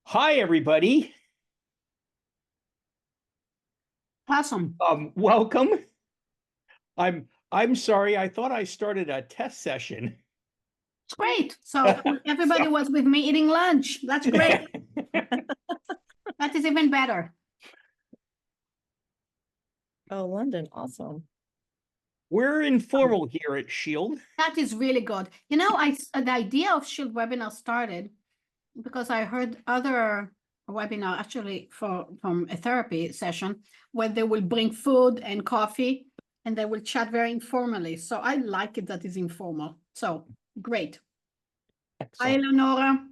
Hi, everybody. Awesome. Welcome. I'm sorry. I thought I started a test session. It's great. So everybody So- was with me eating lunch. That's great. That is even better. Oh, London, awesome. We're informal here at Shield. That is really good. You know, the idea of Shield webinar started because I heard other webinar actually from a therapy session where they will bring food and coffee and they will chat very informally. So I like it that is informal. So great. Hi, Excellent. Eleonora.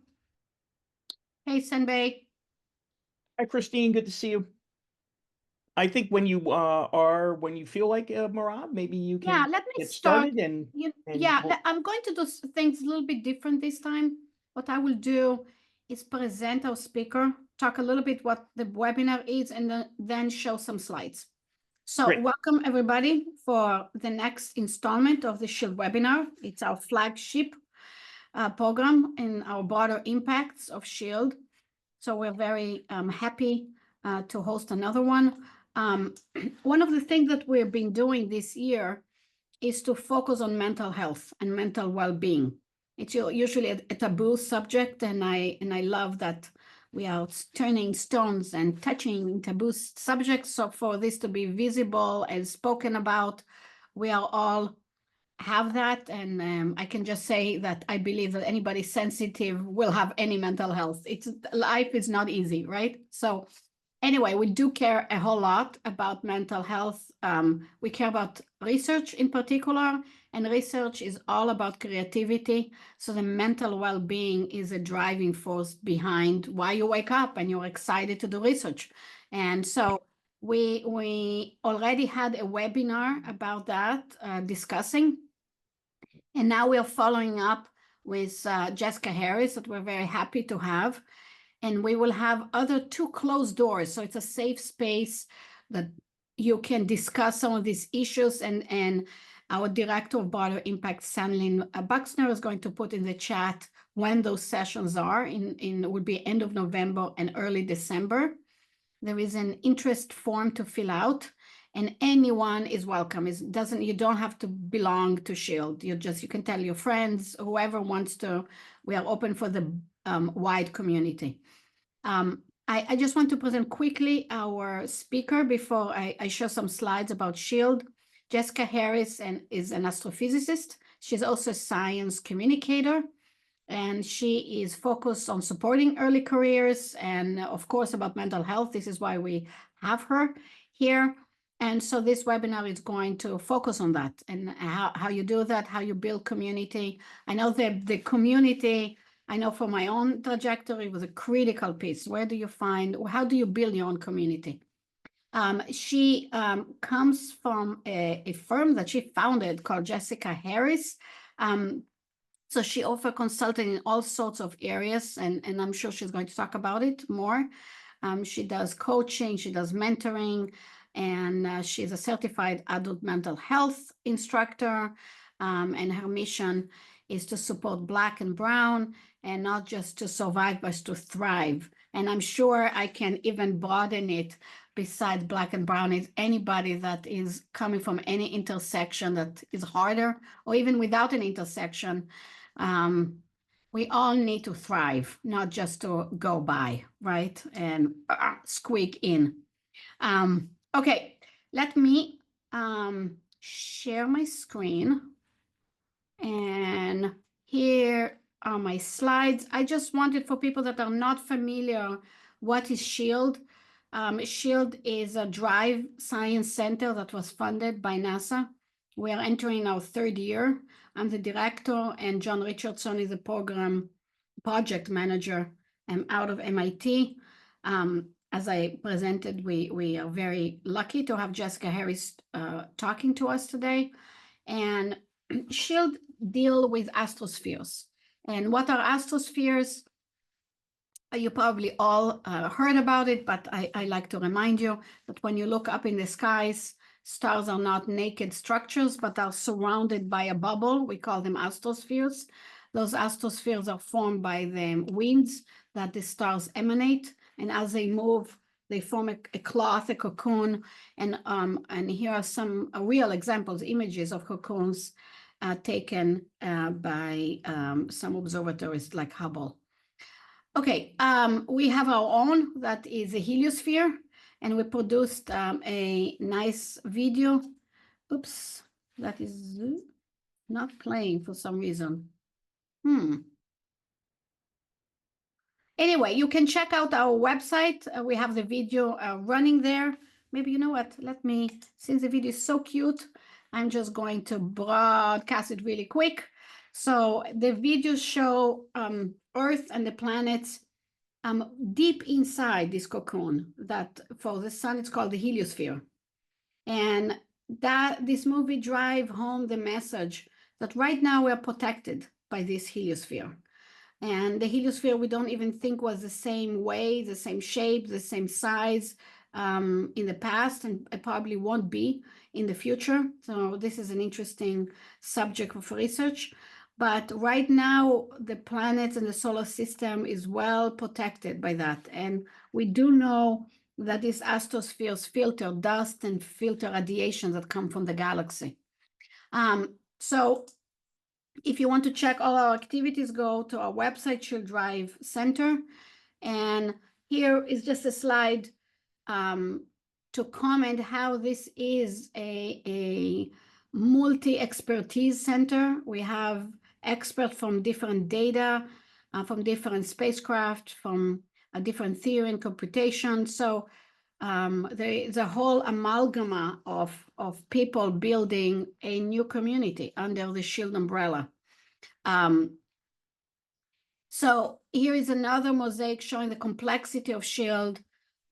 Hey, Senbei. Hi, Christine. Good to see you. I think when you feel like Marab, maybe you Yeah, can let me get start. started and Yeah, we'll- I'm going to do things a little bit different this time. What I will do is present our speaker, talk a little bit what the webinar is, and then show some slides. So Great. welcome everybody for the next installment of the Shield webinar. It's our flagship program in our broader impacts of Shield. So we're very happy to host another one. One of the things that we've been doing this year is to focus on mental health and mental well-being. It's usually a taboo subject, and I love that we are turning stones and touching taboo subjects. So for this to be visible and spoken about, we are all have that, and I can just say that I believe that anybody sensitive will have any mental health. It's life is not easy, right? So anyway, we do care a whole lot about mental health. We care about research in particular, and research is all about creativity. So the mental well-being is a driving force behind why you wake up and you're excited to do research. And so we already had a webinar about that, discussing, and now we are following up with Jessica Harris that we're very happy to have. And we will have other two closed doors. So it's a safe space that you can discuss some of these issues. And our director of broader impact, Sandlin Buxner, is going to put in the chat when those sessions are in would be end of November and early December. There is an interest form to fill out, and anyone is welcome. You don't have to belong to Shield. You can tell your friends, whoever wants to. We are open for the wide community. I just want to present quickly our speaker before I show some slides about Shield. Jessica Harris is an astrophysicist. She's also a science communicator, and she is focused on supporting early careers and, of course, about mental health. This is why we have her here. And so this webinar is going to focus on that and how you do that, how you build community. I know that the community, I know for my own trajectory, was a critical piece. How do you build your own community? She comes from a firm that she founded called Jessica Harris. So she offers consulting in all sorts of areas, and I'm sure she's going to talk about it more. She does coaching, she does mentoring, and she's a certified adult mental health instructor. And her mission is to support Black and Brown, and not just to survive, but to thrive. And I'm sure I can even broaden it besides Black and Brown is anybody that is coming from any intersection that is harder, or even without an intersection. We all need to thrive, not just to go by, right? And squeak in. Okay, let me share my screen. And here are my slides. I just wanted, for people that are not familiar, what is SHIELD? SHIELD is a drive science center that was funded by NASA. We are entering our third year. I'm the director, and John Richardson is a project manager out of MIT. As I presented, we are very lucky to have Jessica Harris talking to us today. And SHIELD deal with astrospheres. And what are astrospheres? You probably all heard about it, but I like to remind you that when you look up in the skies, stars are not naked structures, but are surrounded by a bubble. We call them astrospheres. Those astrospheres are formed by the winds that the stars emanate, and as they move, they form a cloth, a cocoon, and here are some real examples, images of cocoons taken by some observatories like Hubble. Okay, we have our own, that is a heliosphere, and we produced a nice video. Oops, that is not playing for some reason. Anyway, you can check out our website. We have the video running there. Maybe, you know what, let me, since the video is so cute, I'm just going to broadcast it really quick. So the videos show Earth and the planets deep inside this cocoon that for the sun, it's called the heliosphere. And that this movie drive home the message that right now we're protected by this heliosphere. And the heliosphere, we don't even think was the same way, the same shape, the same size in the past, and it probably won't be in the future. So this is an interesting subject of research. But right now, the planets and the solar system is well protected by that. And we do know that these astrospheres filter dust and filter radiation that come from the galaxy. So if you want to check all our activities, go to our website, Shield Drive Center. And here is just a slide to comment how this is a multi-expertise center. We have experts from different data, from different spacecraft, from a different theory and computation. So the whole amalgama of people building a new community under the Shield umbrella. So here is another mosaic showing the complexity of Shield,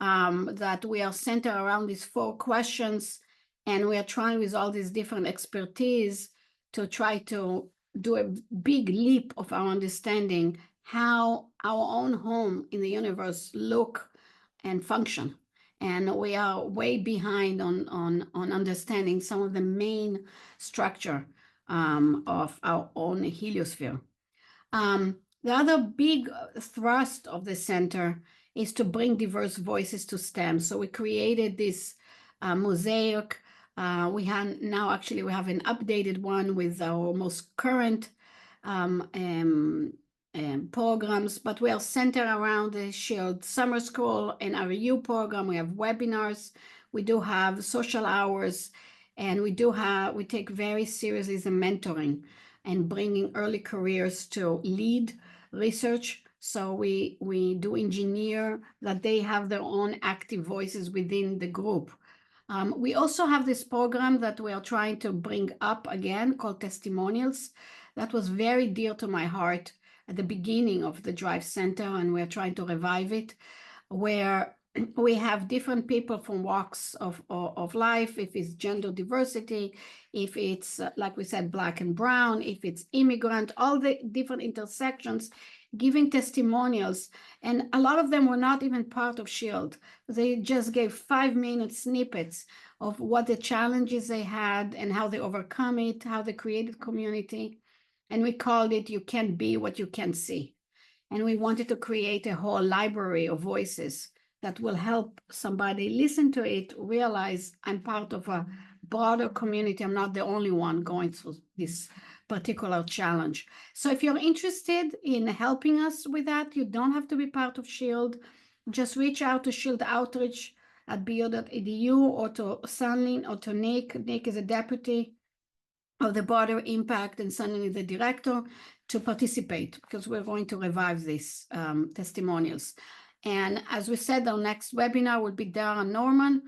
that we are centered around these 4 questions, and we are trying with all these different expertise to try to do a big leap of our understanding how our own home in the universe look and function. And we are way behind on understanding some of the main structure of our own heliosphere. The other big thrust of the center is to bring diverse voices to STEM. So we created this mosaic. We have an updated one with our most current programs, but we are centered around the Shield Summer School and our RU program. We have webinars, we do have social hours, and we take very seriously the mentoring and bringing early careers to lead research. So we do engineer that they have their own active voices within the group. We also have this program that we are trying to bring up again called Testimonials. That was very dear to my heart at the beginning of the Drive Center, and we're trying to revive it, where we have different people from walks of life, if it's gender diversity, if it's, like we said, Black and brown, if it's immigrant, all the different intersections, giving testimonials. And a lot of them were not even part of SHIELD. They just gave 5-minute snippets of what the challenges they had and how they overcome it, how they created community. And we called it, You Can't Be What You Can't See. And we wanted to create a whole library of voices that will help somebody listen to it, realize I'm part of a broader community. I'm not the only one going through this particular challenge. So if you're interested in helping us with that, you don't have to be part of SHIELD. Just reach out to SHIELD Outreach at bo.edu or to Sunlin or to Nick. Nick is a deputy of the Broader Impact and Sunlin is the director, to participate, because we're going to revive these testimonials. And as we said, our next webinar will be Dara Norman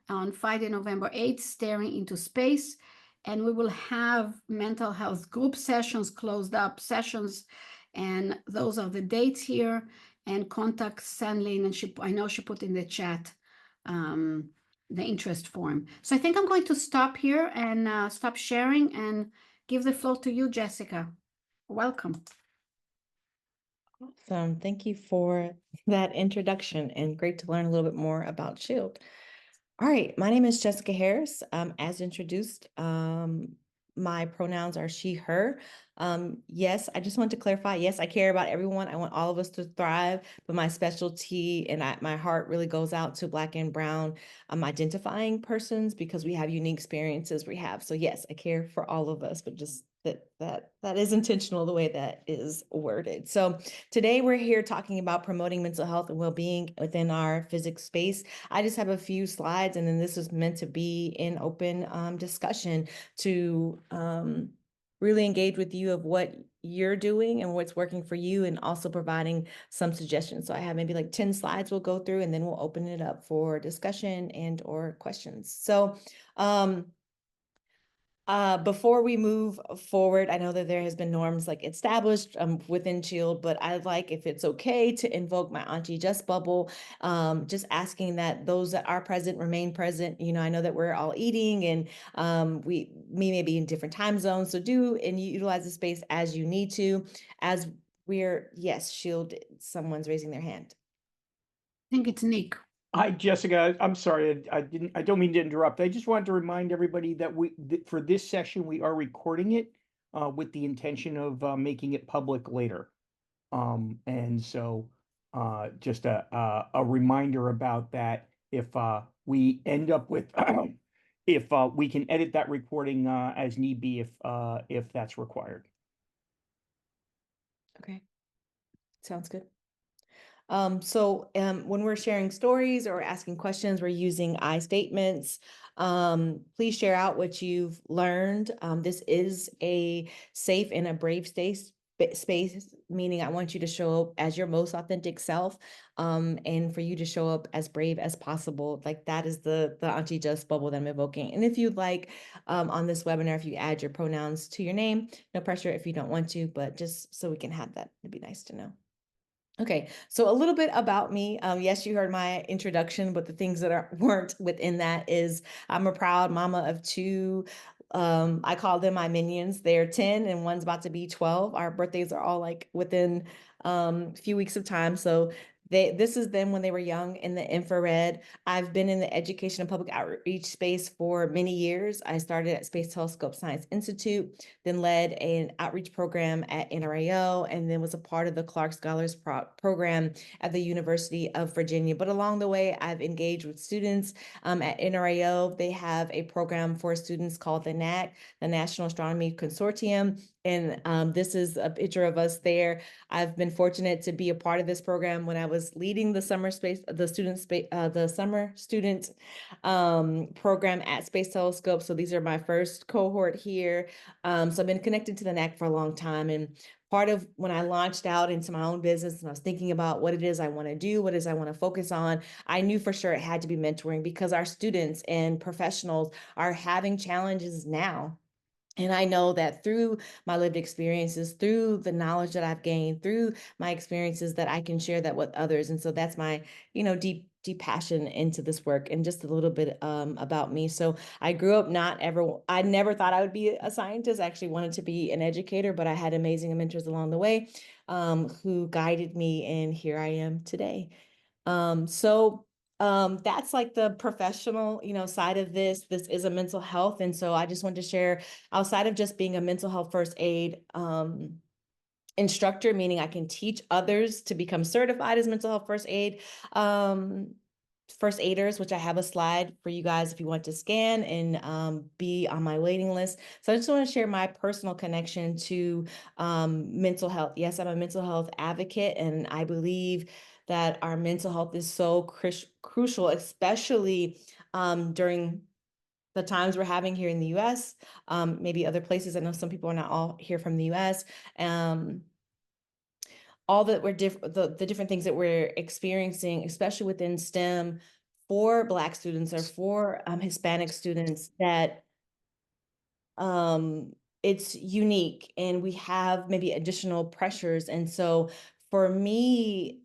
on Friday, November 8th, Staring into Space. And we will have mental health group sessions, closed up sessions. And those are the dates here. And contact Sanlin, and I know she put in the chat the interest form. So I think I'm going to stop here and stop sharing and give the floor to you, Jessica. Welcome. Awesome. Thank you for that introduction, and great to learn a little bit more about SHIELD. All right, my name is Jessica Harris. As introduced, my pronouns are she, her. Yes, I just want to clarify. Yes, I care about everyone. I want all of us to thrive, but my specialty and my heart really goes out to Black and Brown identifying persons because we have unique experiences we have. So yes, I care for all of us, but just that is intentional the way that is worded. So today we're here talking about promoting mental health and well-being within our physics space. I just have a few slides, and then this is meant to be an open discussion to really engage with you of what you're doing and what's working for you, and also providing some suggestions. So I have maybe like 10 slides we'll go through, and then we'll open it up for discussion and or questions. So before we move forward, I know that there has been norms like established within Shield, but I'd like, if it's okay, to invoke my Auntie Just bubble, just asking that those that are present remain present. You know, I know that we're all eating and we may be in different time zones, so do and utilize the space as you need to. As we're, yes, Shield, someone's raising their hand. I think it's Nick. Hi, Jessica. I'm sorry, I don't mean to interrupt. I just wanted to remind everybody that for this session, we are recording it with the intention of making it public later. And so just a reminder about that. If we end up with if we can edit that recording as need be if that's required. Okay, sounds good. When we're sharing stories or asking questions, we're using I statements. Please share out what you've learned. This is a safe and a brave space, meaning I want you to show up as your most authentic self, and for you to show up as brave as possible. Like that is the Auntie Just bubble that I'm evoking. And if you'd like, on this webinar, if you add your pronouns to your name, no pressure if you don't want to, but just so we can have that, it'd be nice to know. Okay, so a little bit about me. Yes, you heard my introduction, but the things that weren't within that is I'm a proud mama of two. I call them my minions. They're 10 and one's about to be 12. Our birthdays are all like within a few weeks of time. So this is them when they were young in the infrared. I've been in the education and public outreach space for many years. I started at Space Telescope Science Institute, then led an outreach program at NRAO, and then was a part of the Clark Scholars program at the University of Virginia. But along the way, I've engaged with students at NRAO. They have a program for students called the NAC, the National Astronomy Consortium. And this is a picture of us there. I've been fortunate to be a part of this program when I was leading the summer student program at Space Telescope. So these are my first cohort here. So I've been connected to the NAC for a long time. And part of when I launched out into my own business and I was thinking about what it is I want to do, what it is I want to focus on, I knew for sure it had to be mentoring because our students and professionals are having challenges now. And I know that through my lived experiences, through the knowledge that I've gained, through my experiences, that I can share that with others. And so that's my, deep passion into this work. And just a little bit about me. So I grew up I never thought I would be a scientist. I actually wanted to be an educator, but I had amazing mentors along the way who guided me. And here I am today. That's like the professional, side of this. This is a mental health. And so I just wanted to share, outside of just being a mental health first aid instructor, meaning I can teach others to become certified as mental health first aiders, which I have a slide for you guys if you want to scan and be on my waiting list. So I just want to share my personal connection to mental health. Yes, I'm a mental health advocate, and I believe that our mental health is so crucial, especially during the times we're having here in the US, maybe other places. I know some people are not all here from the US. All that the different things that we're experiencing, especially within STEM for Black students or for Hispanic students, that it's unique and we have maybe additional pressures. And so for me,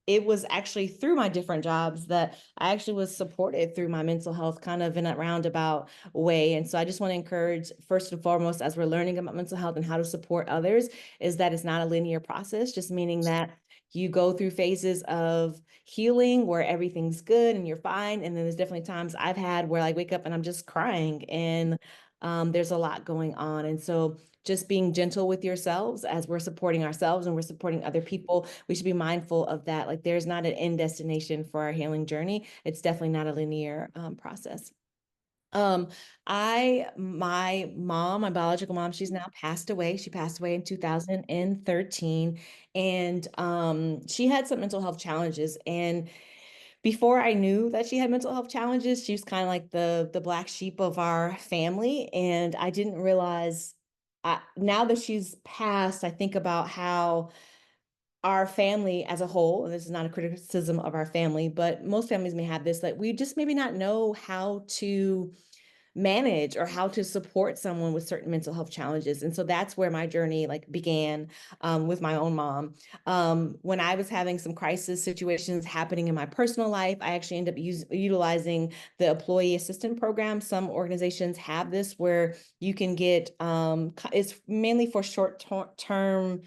it was actually through my different jobs that I actually was supported through my mental health kind of in a roundabout way. And so I just want to encourage, first and foremost, as we're learning about mental health and how to support others, is that it's not a linear process, just meaning that you go through phases of healing where everything's good and you're fine. And then there's definitely times I've had where I wake up and I'm just crying and There's a lot going on. And so just being gentle with yourselves as we're supporting ourselves and we're supporting other people, we should be mindful of that. Like there's not an end destination for our healing journey. It's definitely not a linear process. My mom, my biological mom, she's now passed away. She passed away in 2013. And she had some mental health challenges. And before I knew that she had mental health challenges, she was kind of like the black sheep of our family. And I didn't realize, now that she's passed, I think about how our family as a whole, and this is not a criticism of our family, but most families may have this, like we just maybe not know how to manage or how to support someone with certain mental health challenges. And so that's where my journey like began with my own mom. When I was having some crisis situations happening in my personal life, I actually ended up utilizing the employee assistant program. Some organizations have this where you can get, it's mainly for short-term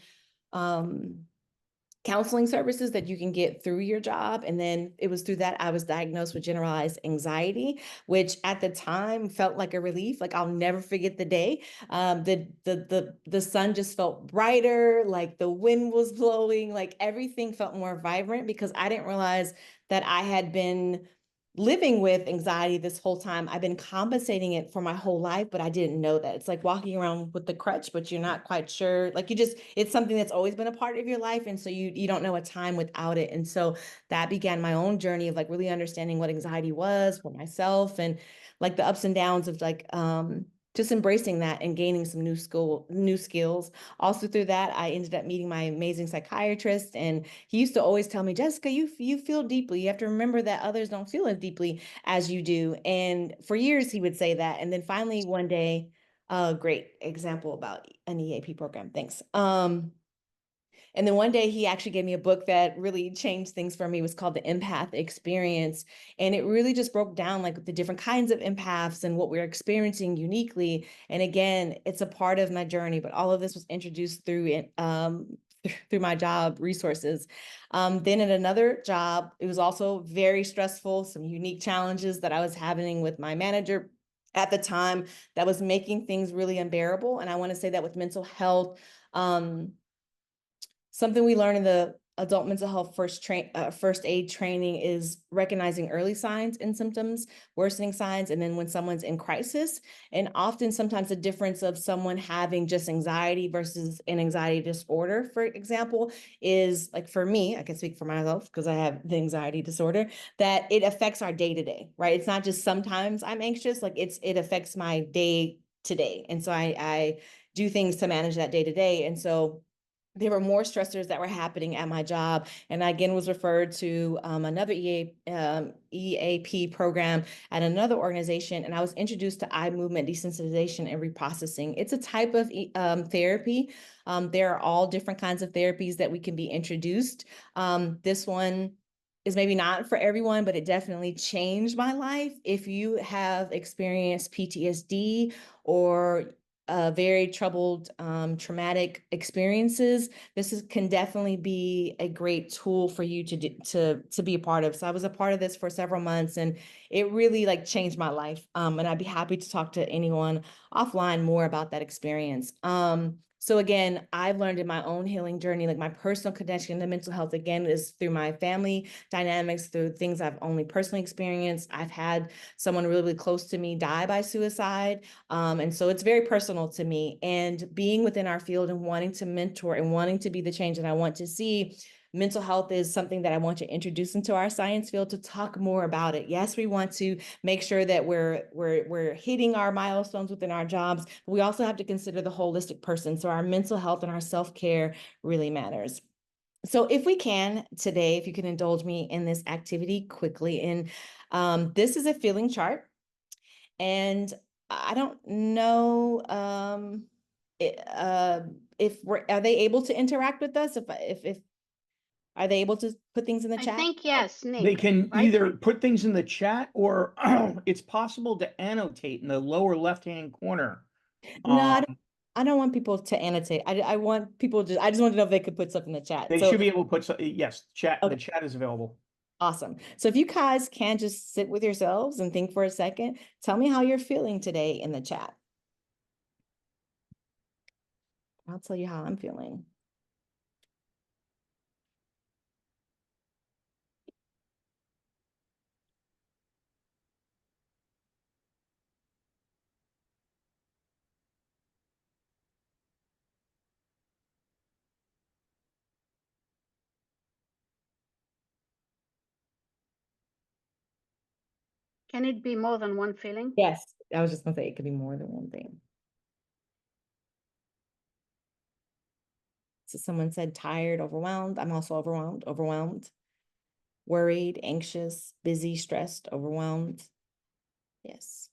counseling services that you can get through your job. And then it was through that I was diagnosed with generalized anxiety, which at the time felt like a relief. Like I'll never forget the day. The sun just felt brighter, like the wind was blowing, like everything felt more vibrant because I didn't realize that I had been living with anxiety this whole time. I've been compensating it for my whole life, but I didn't know that. It's like walking around with the crutch, but you're not quite sure. Like it's something that's always been a part of your life. And so you don't know a time without it. And so that began my own journey of like really understanding what anxiety was for myself and like the ups and downs of like, just embracing that and gaining some new skills. Also through that, I ended up meeting my amazing psychiatrist, and he used to always tell me, Jessica, you feel deeply. You have to remember that others don't feel as deeply as you do. And for years he would say that. And then finally one day, a great example about an EAP program. Thanks. And then one day he actually gave me a book that really changed things for me. It was called The Empath Experience. And it really just broke down like the different kinds of empaths and what we're experiencing uniquely. And again, it's a part of my journey, but all of this was introduced through through my job resources. Then in another job, it was also very stressful, some unique challenges that I was having with my manager at the time that was making things really unbearable. And I want to say that with mental health, something we learn in the adult mental health first aid training is recognizing early signs and symptoms, worsening signs, and then when someone's in crisis. And often sometimes the difference of someone having just anxiety versus an anxiety disorder, for example, is like for me, I can speak for myself because I have the anxiety disorder, that it affects our day-to-day, right? It's not just sometimes I'm anxious, like it affects my day-to-day. And so I do things to manage that day-to-day. And so there were more stressors that were happening at my job. And I again was referred to another EAP program at another organization. And I was introduced to eye movement desensitization and reprocessing. It's a type of therapy. There are all different kinds of therapies that we can be introduced. This one is maybe not for everyone, but it definitely changed my life. If you have experienced PTSD or very troubled, traumatic experiences, can definitely be a great tool for you to be a part of. So I was a part of this for several months, and it really like changed my life. And I'd be happy to talk to anyone offline more about that experience. So again, I've learned in my own healing journey, like my personal connection to mental health, again, is through my family dynamics, through things I've only personally experienced. I've had someone really, really close to me die by suicide. And so it's very personal to me. And being within our field and wanting to mentor and wanting to be the change that I want to see, mental health is something that I want to introduce into our science field to talk more about it. Yes, we want to make sure that we're hitting our milestones within our jobs, but we also have to consider the holistic person. So our mental health and our self-care really matters. So if we can today, if you can indulge me in this activity quickly, and this is a feeling chart. And I don't know if are they able to interact with us? If are they able to put things in the I chat? think yes, Nick. They can right? either put things in the chat or it's possible to annotate in the lower left-hand corner. No, I don't want people to annotate. I want people I just want to know if they could put stuff in the chat. They So should be able to put, yes, the okay, chat is available. awesome. So if you guys can just sit with yourselves and think for a second, tell me how you're feeling today in the chat. I'll tell you how I'm feeling. Can it be more than one feeling? Yes, I was just gonna say it could be more than one thing. So someone said tired, overwhelmed. I'm also overwhelmed, worried, anxious, busy, stressed, overwhelmed. Yes.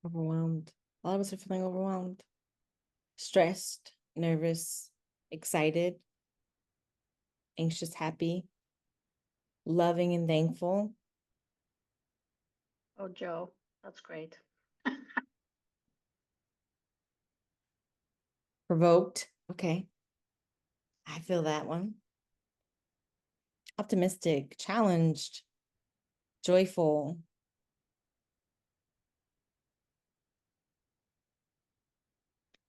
Overwhelmed. A lot of us are feeling overwhelmed, stressed, nervous, excited, anxious, happy, loving and thankful, Oh, Joe, that's great. provoked. Okay. I feel that one. Optimistic, challenged, joyful.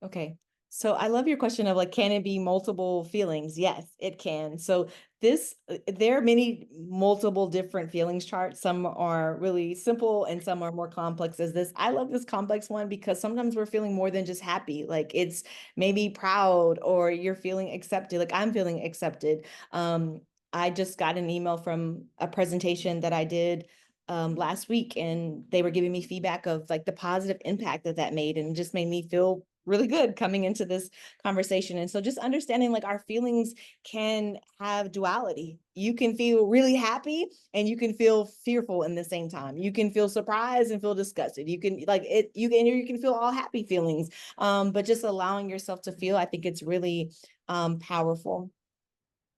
Okay. So I love your question of like, can it be multiple feelings? Yes, it can. So there are many multiple different feelings charts. Some are really simple and some are more complex as this. I love this complex one because sometimes we're feeling more than just happy. Like it's maybe proud or you're feeling accepted. Like I'm feeling accepted. I just got an email from a presentation that I did last week, and they were giving me feedback of like the positive impact that made, and it just made me feel really good coming into this conversation. And so just understanding like our feelings can have duality. You can feel really happy and you can feel fearful in the same time. You can feel surprised and feel disgusted. You can like it, you can feel all happy feelings. But just allowing yourself to feel, I think it's really powerful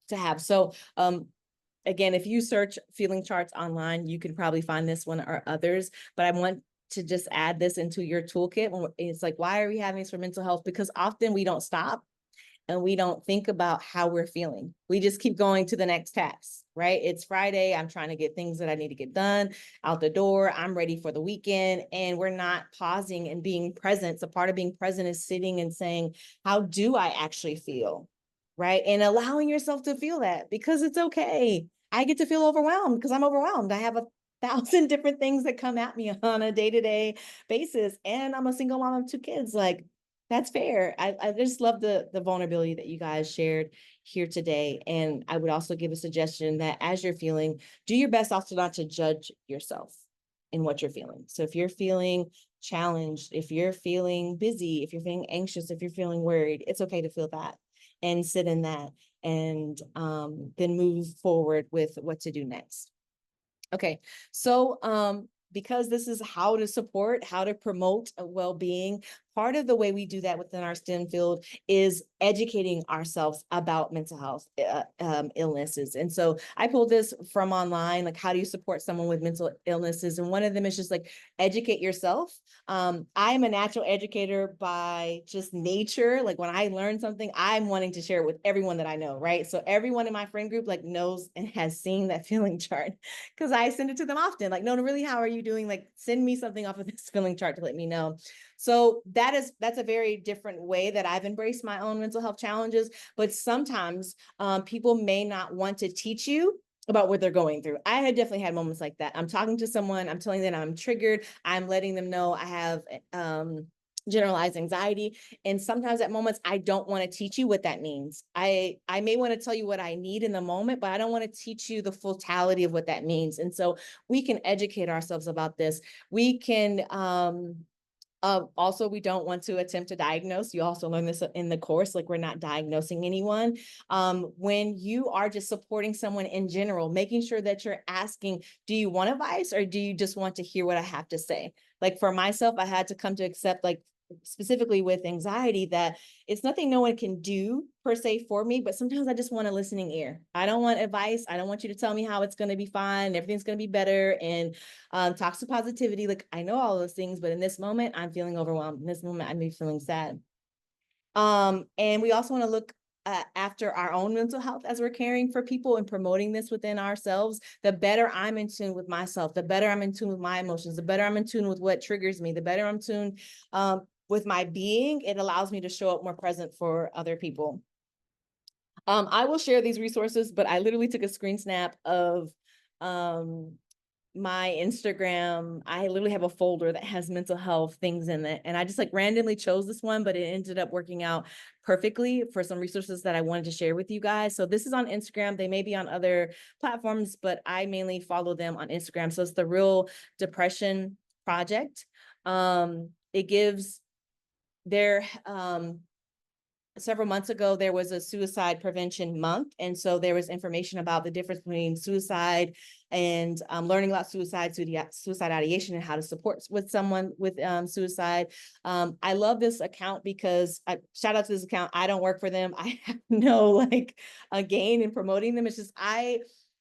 to have. So again, if you search feeling charts online, you can probably find this one or others, but I want to just add this into your toolkit. It's like, why are we having this for mental health? Because often we don't stop and we don't think about how we're feeling. We just keep going to the next task, right? It's Friday. I'm trying to get things that I need to get done out the door. I'm ready for the weekend. And we're not pausing and being present. So part of being present is sitting and saying, how do I actually feel? Right? And allowing yourself to feel that, because it's okay. I get to feel overwhelmed because I'm overwhelmed. I have 1,000 different things that come at me on a day-to-day basis. And I'm a single mom of 2 kids. Like, that's fair. I just love the vulnerability that you guys shared here today. And I would also give a suggestion that as you're feeling, do your best also not to judge yourself in what you're feeling. So if you're feeling challenged, if you're feeling busy, if you're feeling anxious, if you're feeling worried, it's okay to feel that and sit in that, and then move forward with what to do next. Okay, so because this is how to support, how to promote a well-being, part of the way we do that within our STEM field is educating ourselves about mental health illnesses. And so I pulled this from online, like how do you support someone with mental illnesses? And one of them is just like educate yourself. I'm a natural educator by just nature. Like when I learn something, I'm wanting to share it with everyone that I know, right? So everyone in my friend group like knows and has seen that feeling chart because I send it to them often. Like, no, really, how are you doing? Like, send me something off of this feeling chart to let me know. So that's a very different way that I've embraced my own mental health challenges. But sometimes people may not want to teach you about what they're going through. I had definitely had moments like that. I'm talking to someone, I'm telling them I'm triggered, I'm letting them know I have generalized anxiety. And sometimes at moments, I don't want to teach you what that means. I may want to tell you what I need in the moment, but I don't want to teach you the fulltality of what that means. And so we can educate ourselves about this. We can, also, we don't want to attempt to diagnose. You also learn this in the course, like we're not diagnosing anyone. When you are just supporting someone in general, making sure that you're asking, do you want advice or do you just want to hear what I have to say? Like for myself, I had to come to accept, like specifically with anxiety, that it's nothing no one can do per se for me, but sometimes I just want a listening ear. I don't want advice. I don't want you to tell me how it's going to be fine, everything's going to be better, and toxic positivity. Like I know all those things, but in this moment, I'm feeling overwhelmed. In this moment, I may be feeling sad. And we also want to look after our own mental health as we're caring for people and promoting this within ourselves, the better I'm in tune with myself, the better I'm in tune with my emotions, the better I'm in tune with what triggers me, the better I'm tuned with my being, it allows me to show up more present for other people. I will share these resources, but I literally took a screen snap of my Instagram. I literally have a folder that has mental health things in it. And I just like randomly chose this one, but it ended up working out perfectly for some resources that I wanted to share with you guys. So this is on Instagram. They may be on other platforms, but I mainly follow them on Instagram. So it's the Real Depression Project. It gives their several months ago, there was a suicide prevention month. And so there was information about the difference between suicide and learning about suicide ideation and how to support with someone with suicide. I love this account because shout out to this account. I don't work for them. I have no like a gain in promoting them. It's just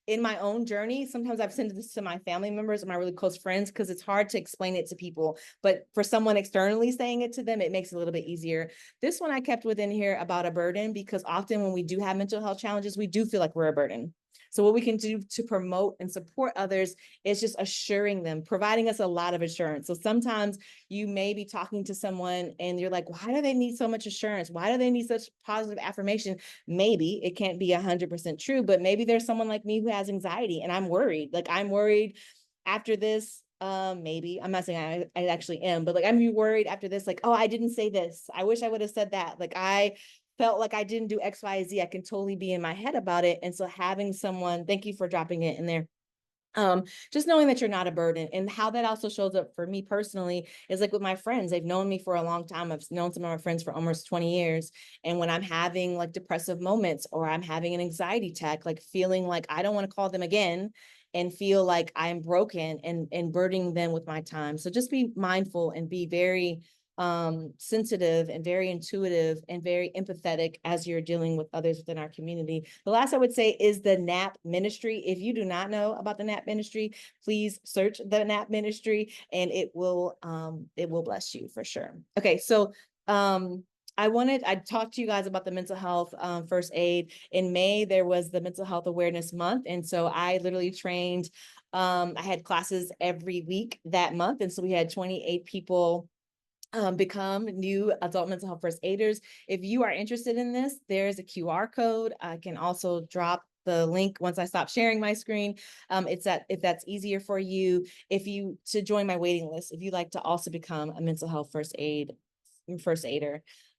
in my own journey, sometimes I've sent this to my family members and my really close friends because it's hard to explain it to people. But for someone externally saying it to them, it makes it a little bit easier. This one I kept within here about a burden because often when we do have mental health challenges, we do feel like we're a burden. So what we can do to promote and support others is just assuring them, providing us a lot of assurance. So sometimes you may be talking to someone and you're like, why do they need so much assurance? Why do they need such positive affirmation? Maybe it can't be 100% true, but maybe there's someone like me who has anxiety and I'm worried. Like I'm worried after this. Maybe I'm not saying I actually am, but like I'm worried after this, like, oh, I didn't say this. I wish I would have said that. Like I felt like I didn't do X, Y, Z. I can totally be in my head about it. And so having someone, thank you for dropping it in there. Just knowing that you're not a burden. And how that also shows up for me personally is like with my friends. They've known me for a long time. I've known some of my friends for almost 20 years. And when I'm having like depressive moments or I'm having an anxiety attack, like feeling like I don't want to call them again and feel like I'm broken and burdening them with my time. So just be mindful and be very sensitive and very intuitive and very empathetic as you're dealing with others within our community. The last I would say is the NAP ministry. If you do not know about the NAP ministry, please search the NAP ministry and it will bless you for sure. Okay, so I talked to you guys about the mental health first aid. In May, there was the Mental Health Awareness Month. And so I literally trained, I had classes every week that month. And so we had 28 people become new adult mental health first aiders. If you are interested in this, there's a QR code. I can also drop the link once I stop sharing my screen. If that's easier for you, to join my waiting list, if you'd like to also become a mental health first aider.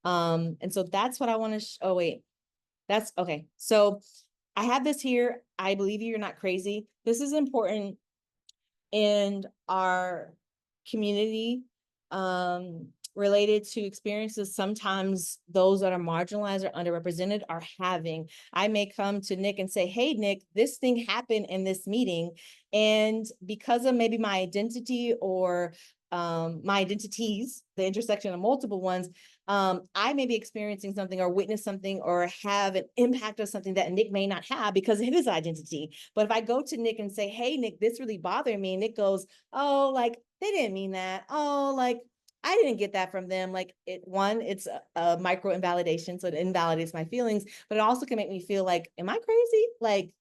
And so that's what I want to, oh wait, that's okay. So I have this here. I believe you're not crazy. This is important in our community related to experiences sometimes those that are marginalized or underrepresented are having. I may come to Nick and say, hey, Nick, this thing happened in this meeting. And because of maybe my identity or my identities, the intersection of multiple ones, I may be experiencing something or witness something or have an impact of something that Nick may not have because of his identity. But if I go to Nick and say, hey, Nick, this really bothered me, and Nick goes, oh, like, they didn't mean that. Oh, like, I didn't get that from them. Like it's a micro invalidation. So it invalidates my feelings, but it also can make me feel like, am I crazy? Like,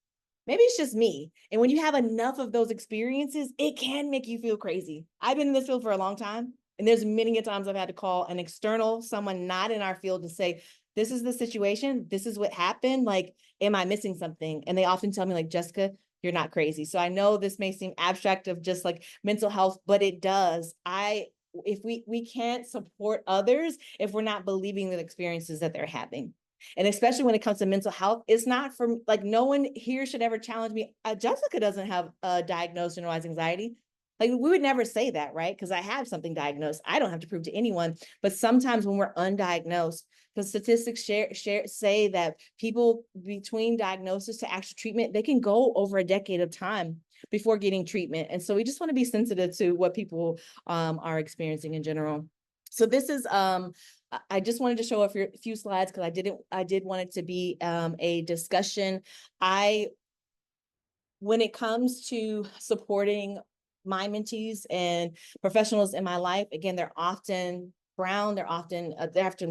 maybe it's just me. And when you have enough of those experiences, it can make you feel crazy. I've been in this field for a long time. And there's many times I've had to call an external, someone not in our field to say, this is the situation. This is what happened. Like, am I missing something? And they often tell me like, Jessica, you're not crazy. So I know this may seem abstract of just like mental health, but it does. If we can't support others if we're not believing the experiences that they're having. And especially when it comes to mental health, it's not for like, no one here should ever challenge me. Jessica doesn't have a diagnosed generalized anxiety. Like we would never say that, right? Because I have something diagnosed. I don't have to prove to anyone. But sometimes when we're undiagnosed, the statistics say that people between diagnosis to actual treatment, they can go over a decade of time before getting treatment. And so we just want to be sensitive to what people are experiencing in general. So this is, I just wanted to show a few slides because I did want it to be a discussion. When it comes to supporting my mentees and professionals in my life, again, they're often brown, they're often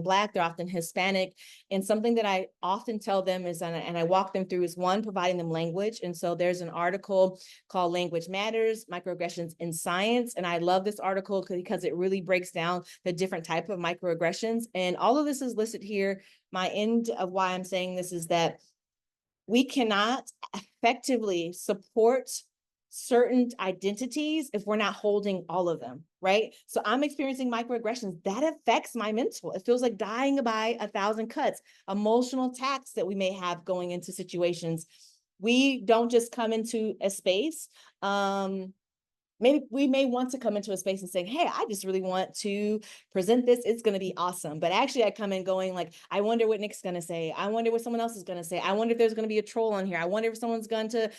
Black, they're often Hispanic. And something that I often tell them is, and I walk them through, is one, providing them language. And so there's an article called Language Matters, Microaggressions in Science. And I love this article because it really breaks down the different type of microaggressions. And all of this is listed here. My end of why I'm saying this is that we cannot effectively support certain identities if we're not holding all of them, right? So I'm experiencing microaggressions. That affects my mental. It feels like dying by 1,000 cuts. Emotional attacks that we may have going into situations. We don't just come into a space. Maybe we may want to come into a space and say, hey, I just really want to present this. It's going to be awesome. But actually I come in going like, I wonder what Nick's going to say. I wonder what someone else is going to say. I wonder if there's going to be a troll on here. I wonder if someone's going to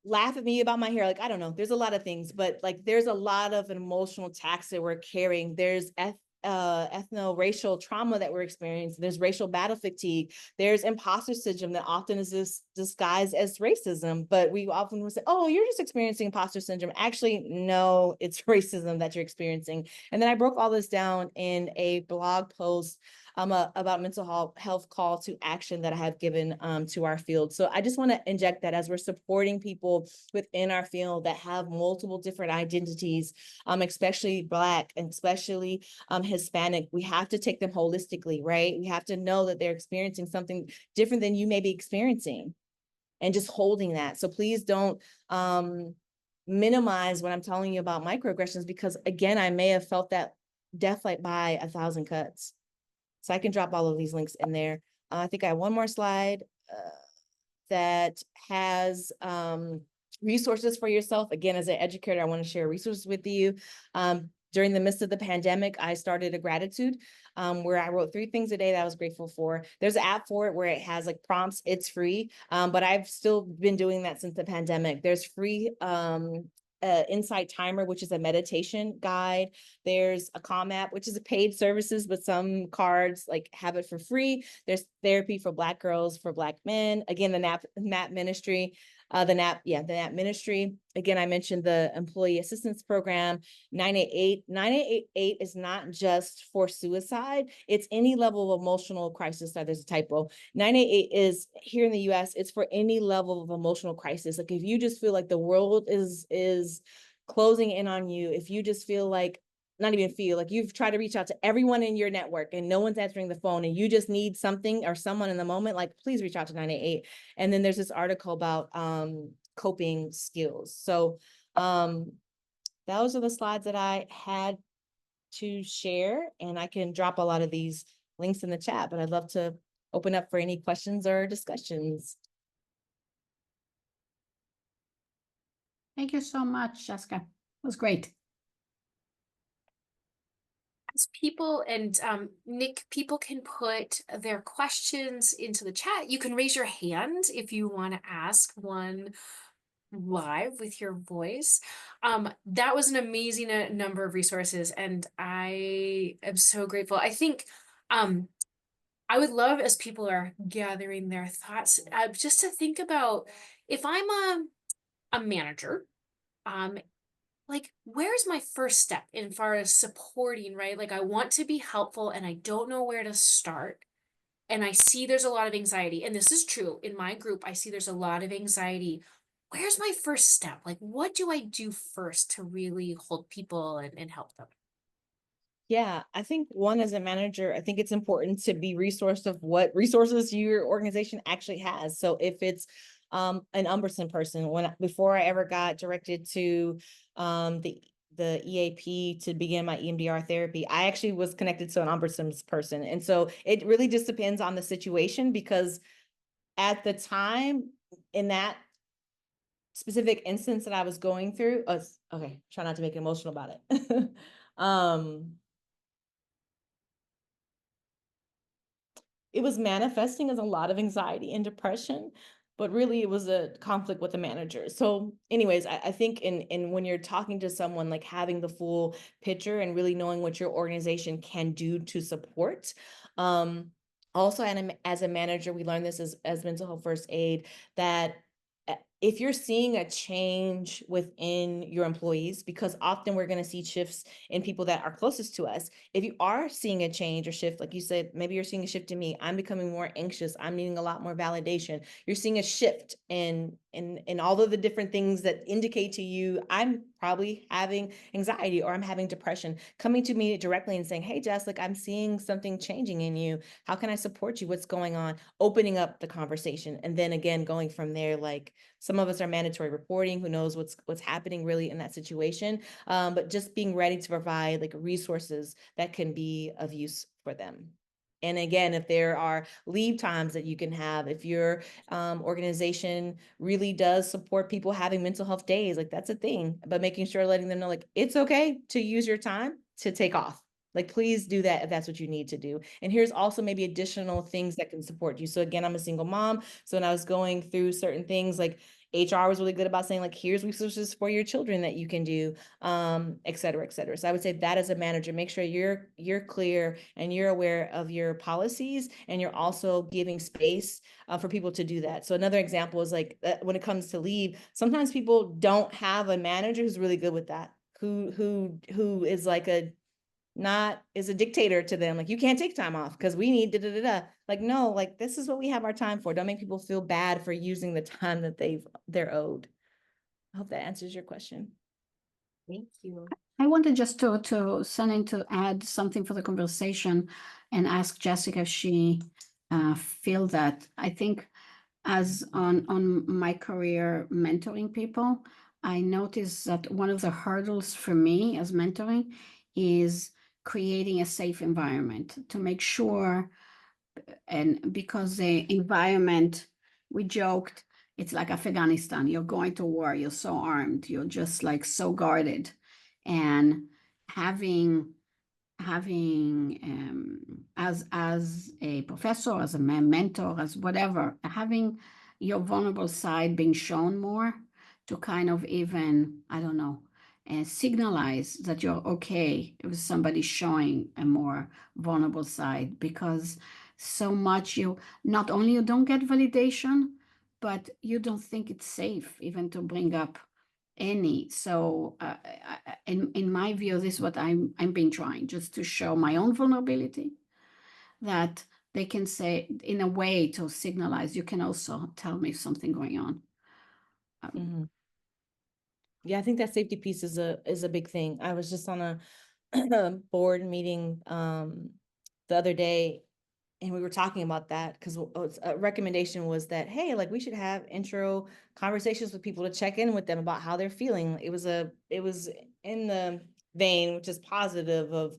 laugh at me about my hair. Like, I don't know. There's a lot of things, but like, there's a lot of emotional attacks that we're carrying. There's ethno-racial trauma that we're experiencing. There's racial battle fatigue. There's imposter syndrome that often is disguised as racism, but we often will say, oh, you're just experiencing imposter syndrome. Actually, no, it's racism that you're experiencing. And then I broke all this down in a blog post about mental health call to action that I have given to our field. So I just want to inject that as we're supporting people within our field that have multiple different identities, especially Black and especially Hispanic. We have to take them holistically, right? We have to know that they're experiencing something different than you may be experiencing and just holding that. So please don't minimize when I'm telling you about microaggressions, because again, I may have felt that death like by 1,000 cuts. So I can drop all of these links in there. I think I have one more slide that has resources for yourself. Again, as an educator, I want to share resources with you. During the midst of the pandemic, I started a gratitude where I wrote 3 things a day that I was grateful for. There's an app for it where it has like prompts. It's free, but I've still been doing that since the pandemic. There's free Insight Timer, which is a meditation guide. There's a Calm app, which is a paid services, but some cards like have it for free. There's therapy for Black girls, for Black men. Again, the NAP ministry, the NAP ministry. Again, I mentioned the employee assistance program, 988 is not just for suicide. It's any level of emotional crisis. There's a typo. 988 is here in the US. It's for any level of emotional crisis. Like if you just feel like the world is closing in on you, if you just feel like, not even feel like you've tried to reach out to everyone in your network and no one's answering the phone and you just need something or someone in the moment, like please reach out to 988. And then there's this article about coping skills. So those are the slides that I had to share, and I can drop a lot of these links in the chat, but I'd love to open up for any questions or discussions. Thank you so much, Jessica. It was great. As people and Nick, people can put their questions into the chat. You can raise your hand if you want to ask one live with your voice. That was an amazing number of resources, and I am so grateful. I think I would love, as people are gathering their thoughts, just to think about if I'm a manager, like, where's my first step in far as supporting, right? Like, I want to be helpful and I don't know where to start. And I see there's a lot of anxiety. And this is true in my group. I see there's a lot of anxiety. Where's my first step? Like, what do I do first to really hold people and help them? Yeah, I think one, as a manager, I think it's important to be resourced of what resources your organization actually has. So if it's an ombudsman person, before I ever got directed to the EAP to begin my EMDR therapy, I actually was connected to an ombudsman person. And so it really just depends on the situation, because at the time, in that specific instance that I was going through, okay, try not to make it emotional about it. It was manifesting as a lot of anxiety and depression, but really it was a conflict with the manager. So anyways, I think in when you're talking to someone, like having the full picture and really knowing what your organization can do to support. Also, and as a manager, we learned this as mental health first aid, that if you're seeing a change within your employees, because often we're going to see shifts in people that are closest to us. If you are seeing a change or shift, like you said, maybe you're seeing a shift in me, I'm becoming more anxious, I'm needing a lot more validation. You're seeing a shift in all of the different things that indicate to you, I'm probably having anxiety or I'm having depression. Coming to me directly and saying, hey, Jess, like I'm seeing something changing in you. How can I support you? What's going on? Opening up the conversation. And then again, going from there, like, some of us are mandatory reporting, who knows what's happening really in that situation. But just being ready to provide like resources that can be of use for them. And again, if there are leave times that you can have, if your organization really does support people having mental health days, like that's a thing, but making sure letting them know like it's okay to use your time to take off. Like, please do that if that's what you need to do. And here's also maybe additional things that can support you. So again, I'm a single mom. So when I was going through certain things, like HR was really good about saying like, here's resources for your children that you can do, et cetera, et cetera. So I would say that as a manager, make sure you're clear and you're aware of your policies, and you're also giving space for people to do that. So another example is like when it comes to leave, sometimes people don't have a manager who's really good with that, who is like is a dictator to them. Like, you can't take time off because we need Like, no, like this is what we have our time for. Don't make people feel bad for using the time that they're owed. I hope that answers your question. Thank you. I wanted just to Sunny to add something for the conversation and ask Jessica if she feel that. I think as on my career mentoring people, I noticed that one of the hurdles for me as mentoring is creating a safe environment to make sure, and because the environment, we joked, it's like Afghanistan. You're going to war, you're so armed, you're just like so guarded. And having as a professor, as a mentor, as whatever, having your vulnerable side being shown more to kind of even, I don't know, and signalize that you're okay if somebody showing a more vulnerable side, because so much you not only you don't get validation, but you don't think it's safe even to bring up any. So in my view, this is what I'm been trying, just to show my own vulnerability, that they can say in a way to signalize, you can also tell me something going on. Yeah, I think that safety piece is a big thing. I was just on a board meeting the other day, and we were talking about that because a recommendation was that, hey, like we should have intro conversations with people to check in with them about how they're feeling. It was in the vein, which is positive, of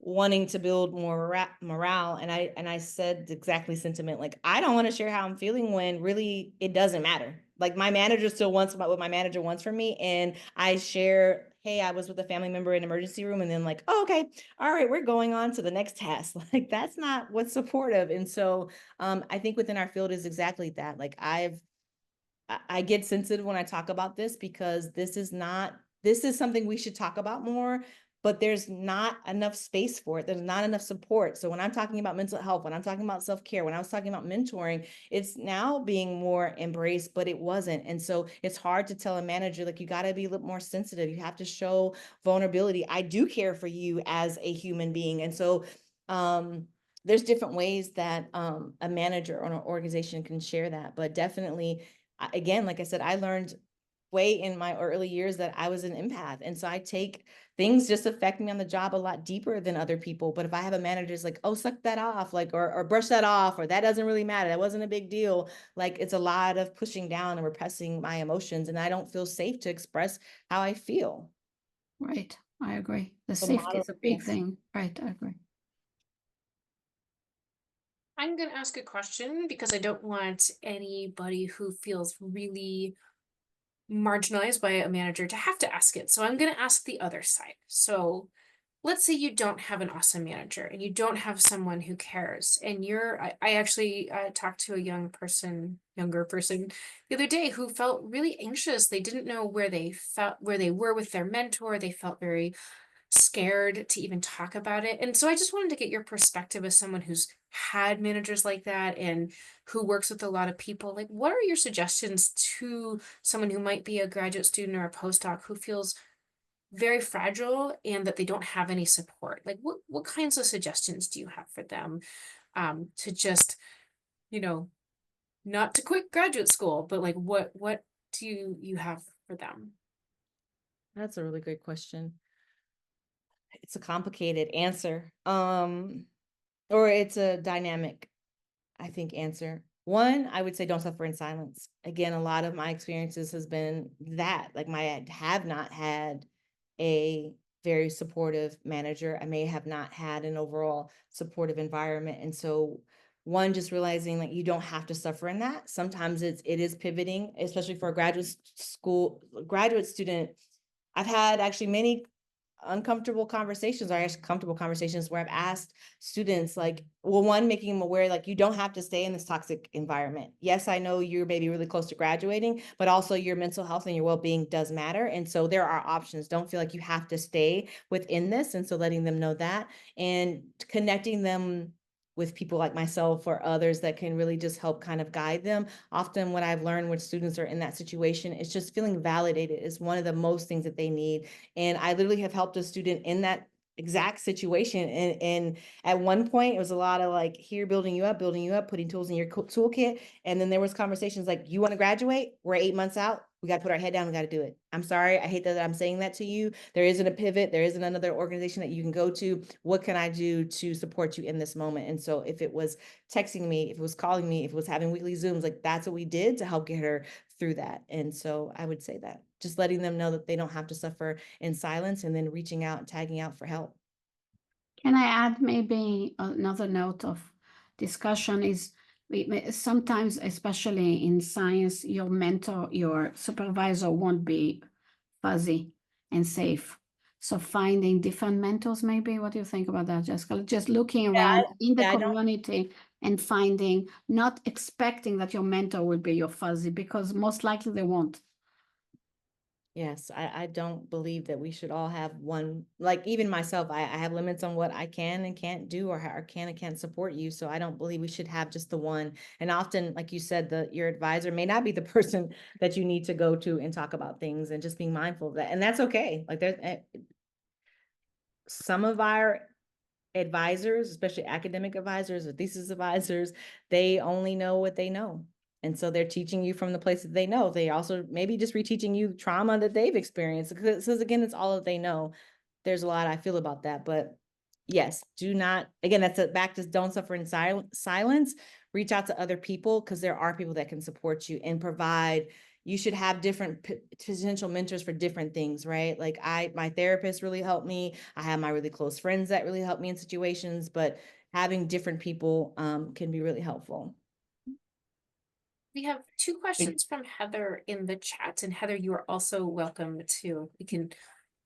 wanting to build more morale. And I said exactly sentiment, like, I don't want to share how I'm feeling when really it doesn't matter. Like, my manager still wants what my manager wants from me. And I share, hey, I was with a family member in emergency room, and then like, oh, okay, all right, we're going on to the next task. Like, that's not what's supportive. And so I think within our field is exactly that. Like, I get sensitive when I talk about this, because this is something we should talk about more, but there's not enough space for it. There's not enough support. So when I'm talking about mental health, when I'm talking about self-care, when I was talking about mentoring, it's now being more embraced, but it wasn't. And so it's hard to tell a manager, like, you got to be a little more sensitive. You have to show vulnerability. I do care for you as a human being. And so there's different ways that a manager or an organization can share that, but definitely, again, like I said, I learned way in my early years that I was an empath. And so I take things just affect me on the job a lot deeper than other people. But if I have a manager who's like, oh, suck that off, like, or brush that off, or that doesn't really matter, that wasn't a big deal. Like, it's a lot of pushing down and repressing my emotions. And I don't feel safe to express how I feel. Right, I agree. The So safety is a big yes. thing. Right, I agree. I'm going to ask a question because I don't want anybody who feels really marginalized by a manager to have to ask it. So I'm going to ask the other side. So let's say you don't have an awesome manager and you don't have someone who cares, and I actually talked to a younger person the other day who felt really anxious. They didn't know where they were with their mentor. They felt very scared to even talk about it. And so I just wanted to get your perspective as someone who's had managers like that and who works with a lot of people, like what are your suggestions to someone who might be a graduate student or a postdoc who feels very fragile and that they don't have any support? Like what kinds of suggestions do you have for them, to just, you know, not to quit graduate school, but like what do you have for them? That's a really great question. It's a complicated answer. Or it's a dynamic, I think, answer. One, I would say don't suffer in silence. Again, a lot of my experiences has been that, like I have not had a very supportive manager. I may have not had an overall supportive environment. And so one, just realizing like you don't have to suffer in that. Sometimes it is pivoting, especially for a graduate student. I've had actually many uncomfortable conversations, or actually comfortable conversations, where I've asked students like, well, one, making them aware, like, you don't have to stay in this toxic environment. Yes, I know you're maybe really close to graduating, but also your mental health and your well-being does matter. And so there are options. Don't feel like you have to stay within this. And so letting them know that, and connecting them with people like myself or others that can really just help kind of guide them. Often what I've learned when students are in that situation is just feeling validated is one of the most things that they need. And I literally have helped a student in that exact situation. And at one point, it was a lot of like, here, building you up, putting tools in your toolkit. And then there was conversations like, you want to graduate? We're 8 months out. We got to put our head down. We got to do it. I'm sorry. I hate that I'm saying that to you. There isn't a pivot. There isn't another organization that you can go to. What can I do to support you in this moment? And so if it was texting me, if it was calling me, if it was having weekly Zooms, like that's what we did to help get her through that. And so I would say that just letting them know that they don't have to suffer in silence, and then reaching out and tagging out for help. Can I add maybe another note of discussion is sometimes, especially in science, your mentor, your supervisor won't be fuzzy and safe. So finding different mentors, maybe, what do you think about that, Jessica? Just looking around in the I don't. community and finding, not expecting that your mentor will be your fuzzy, because most likely they won't. Yes, I don't believe that we should all have one, like even myself, I have limits on what I can and can't do, or how I can and can't support you. So I don't believe we should have just the one. And often, like you said, your advisor may not be the person that you need to go to and talk about things, and just being mindful of that. And that's okay. Like there's some of our advisors, especially academic advisors or thesis advisors, they only know what they know. And so they're teaching you from the place that they know. They also maybe just reteaching you trauma that they've experienced, because again, it's all that they know. There's a lot I feel about that, but yes, do not, again, that's back to don't suffer in silence. Reach out to other people, because there are people that can support you and provide. You should have different potential mentors for different things, right? Like my therapist really helped me. I have my really close friends that really help me in situations, but having different people can be really helpful. We have 2 And questions from Heather in the chat, and Heather, you are also welcome to, we can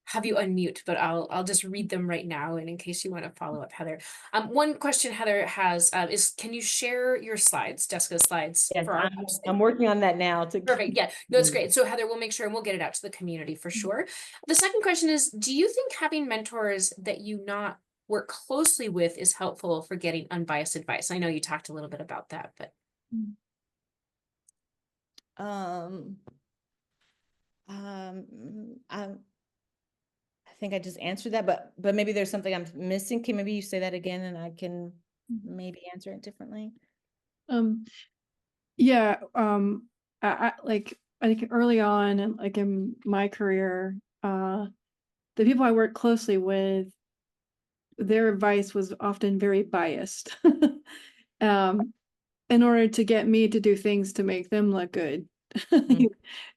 have you unmute, but I'll just read them right now, and in case you want to follow up, Heather. One question Heather has is, can you share your slides, Jessica's slides, Yes, for our I'm website? working on that now. Perfect. Yeah, no, that's great. So Heather, we'll make sure and we'll get it out to the community for sure. The second question is, do you think having mentors that you not work closely with is helpful for getting unbiased advice? I know you talked a little bit about that, but. I think I just answered that, but maybe there's something I'm missing. Can maybe you say that again, and I can maybe answer it differently? Yeah, I think early on, and like in my career, the people I work closely with, their advice was often very biased. In order to get me to do things to make them look good.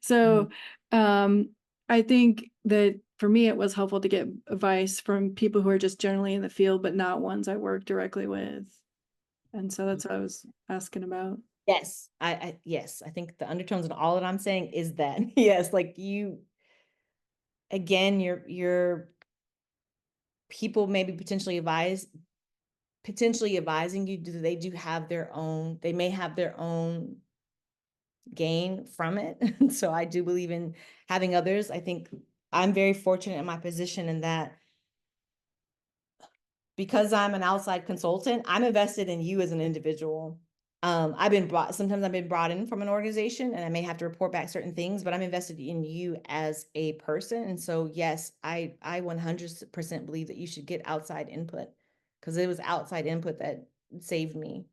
So I think that for me, it was helpful to get advice from people who are just generally in the field, but not ones I work directly with. And so that's what I was asking about. Yes, yes, I think the undertones in all that I'm saying is that, yes, like you, again, your people maybe potentially advising you, they do have their own, they may have their own gain from it. So I do believe in having others. I think I'm very fortunate in my position in that because I'm an outside consultant, I'm invested in you as an individual. Sometimes I've been brought in from an organization and I may have to report back certain things, but I'm invested in you as a person. And so, yes, I 100% believe that you should get outside input, because it was outside input that saved me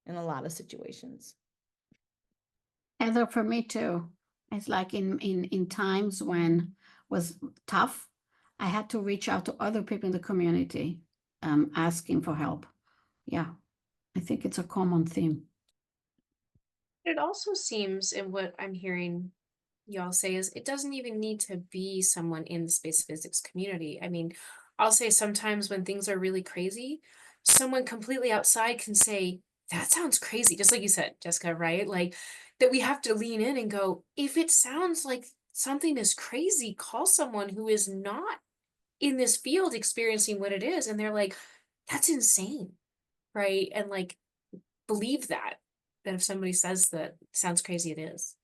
in a lot of situations. Heather, for me too. It's like in times when was tough, I had to reach out to other people in the community, asking for help. Yeah, I think it's a common theme. It also seems, and what I'm hearing y'all say is, it doesn't even need to be someone in the space physics community. I mean, I'll say sometimes when things are really crazy, someone completely outside can say, that sounds crazy, just like you said, Jessica, right? Like that we have to lean in and go, if it sounds like something is crazy, call someone who is not in this field experiencing what it is. And they're like, that's insane, right? And like, believe that if somebody says that sounds crazy, it is.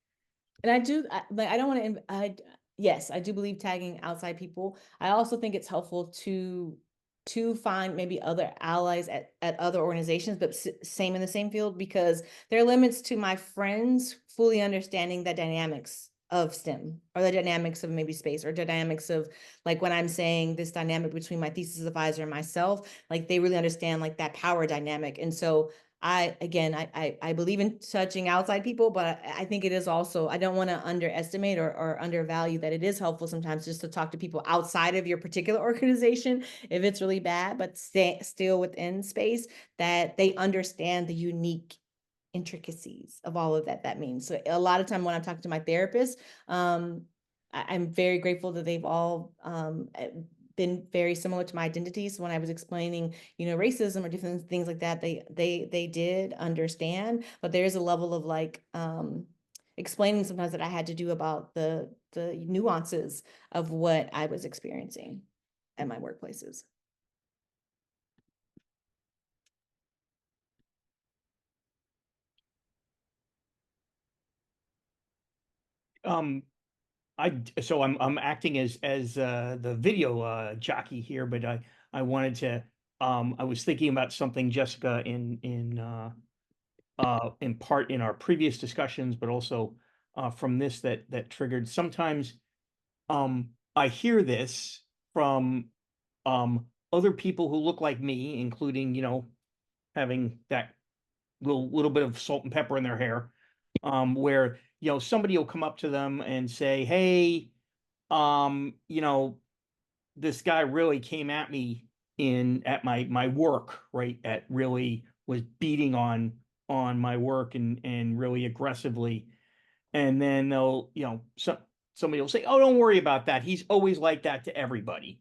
And I don't want to, yes, I do believe tagging outside people. I also think it's helpful to find maybe other allies at other organizations, but same in the same field, because there are limits to my friends fully understanding the dynamics of STEM, or the dynamics of maybe space, or dynamics of, like, when I'm saying this dynamic between my thesis advisor and myself, like they really understand like that power dynamic. And so I believe in touching outside people, but I think it is also, I don't want to underestimate or undervalue that it is helpful sometimes just to talk to people outside of your particular organization if it's really bad, but still within space, that they understand the unique intricacies of all of that means. So a lot of time when I'm talking to my therapist, I'm very grateful that they've all been very similar to my identities. When I was explaining, racism or different things like that, they did understand, but there is a level of like explaining sometimes that I had to do about the nuances of what I was experiencing at my workplaces. So I'm acting as the video jockey here, but I wanted to I was thinking about something, Jessica, in part in our previous discussions, but also from this that triggered. Sometimes I hear this from other people who look like me, including, having that little bit of salt and pepper in their hair, where, somebody will come up to them and say, hey, this guy really came at me at my work, right? At really was beating on my work and really aggressively. And then they'll, somebody will say, oh, don't worry about that. He's always like that to everybody.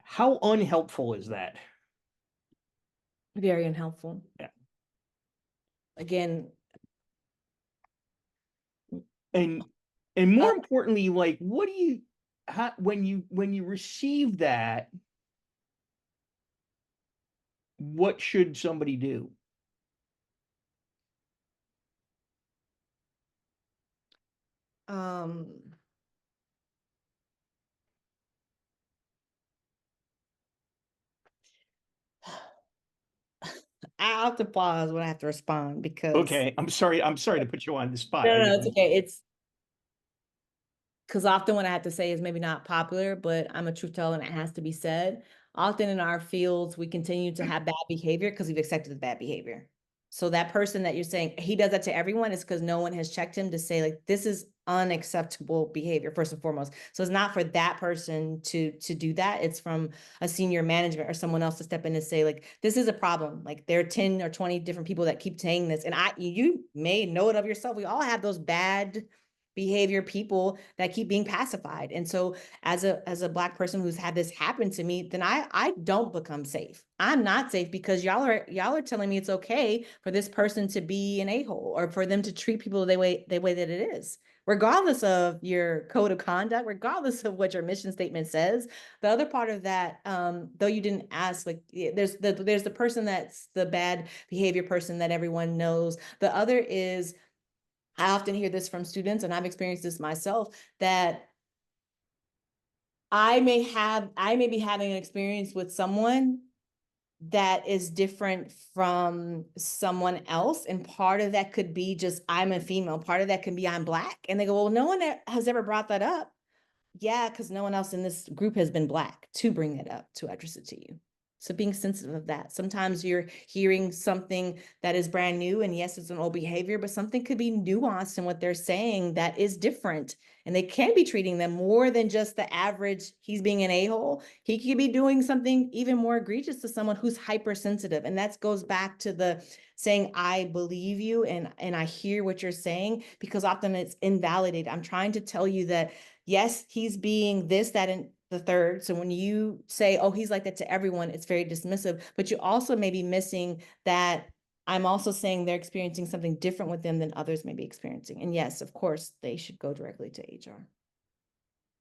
How unhelpful is that? Very unhelpful. Yeah. Again, And more importantly, like, what do you, when you receive that, what should somebody do? I have to pause when I have to respond, because Okay, I'm sorry to put you on the spot. no, it's okay. It's because often what I have to say is maybe not popular, but I'm a truth teller and it has to be said. Often in our fields, we continue to have bad behavior because we've accepted the bad behavior. So that person that you're saying he does that to everyone is because no one has checked him to say, like, this is unacceptable behavior, first and foremost. So it's not for that person to do that. It's from a senior management or someone else to step in and say, like, this is a problem. Like, there are 10 or 20 different people that keep saying this. And you may know it of yourself. We all have those bad behavior people that keep being pacified. And so as a Black person who's had this happen to me, then I don't become safe. I'm not safe because y'all are telling me it's okay for this person to be an a-hole, or for them to treat people the way that it is, regardless of your code of conduct, regardless of what your mission statement says. The other part of that, though you didn't ask, like, there's the person that's the bad behavior person that everyone knows. The other is, I often hear this from students, and I've experienced this myself, that I may be having an experience with someone that is different from someone else. And part of that could be just, I'm a female. Part of that can be I'm Black. And they go, well, no one has ever brought that up. Yeah, because no one else in this group has been Black to bring it up, to address it to you. So being sensitive of that. Sometimes you're hearing something that is brand new, and yes, it's an old behavior, but something could be nuanced in what they're saying that is different. And they can be treating them more than just the average, he's being an a-hole. He could be doing something even more egregious to someone who's hypersensitive. And that goes back to the saying, I believe you and I hear what you're saying, because often it's invalidated. I'm trying to tell you that, yes, he's being this, that, and the third. So when you say, oh, he's like that to everyone, it's very dismissive, but you also may be missing that I'm also saying they're experiencing something different with them than others may be experiencing. And yes, of course, they should go directly to HR.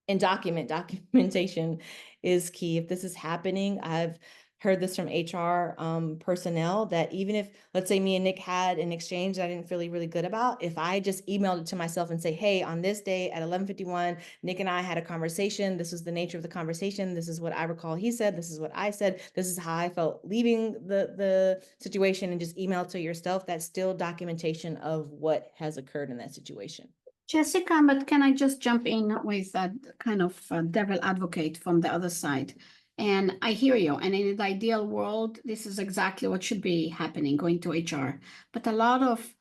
And documentation is key. If this is happening, I've heard this from HR personnel, that even if, let's say me and Nick had an exchange that I didn't feel really good about, if I just emailed it to myself and say, hey, on this day at 11:51, Nick and I had a conversation. This is the nature of the conversation. This is what I recall he said. This is what I said. This is how I felt leaving the situation, and just email to yourself. That's still documentation of what has occurred in that situation. Jessica, but can I just jump in with that kind of devil advocate from the other side? And I hear you. And in the ideal world, this is exactly what should be happening, going to HR. But a lot of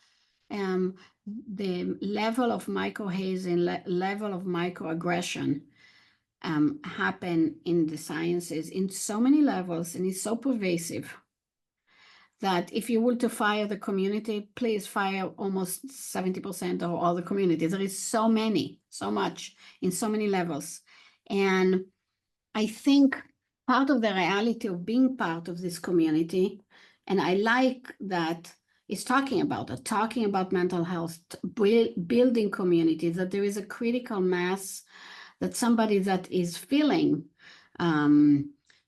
the level of microhazing, level of microaggression happen in the sciences in so many levels, and it's so pervasive that if you were to fire the community, please fire almost 70% of all the communities. There is so much in so many levels. And I think part of the reality of being part of this community, and I like that, is talking about it, talking about mental health, building communities, that there is a critical mass, that somebody that is feeling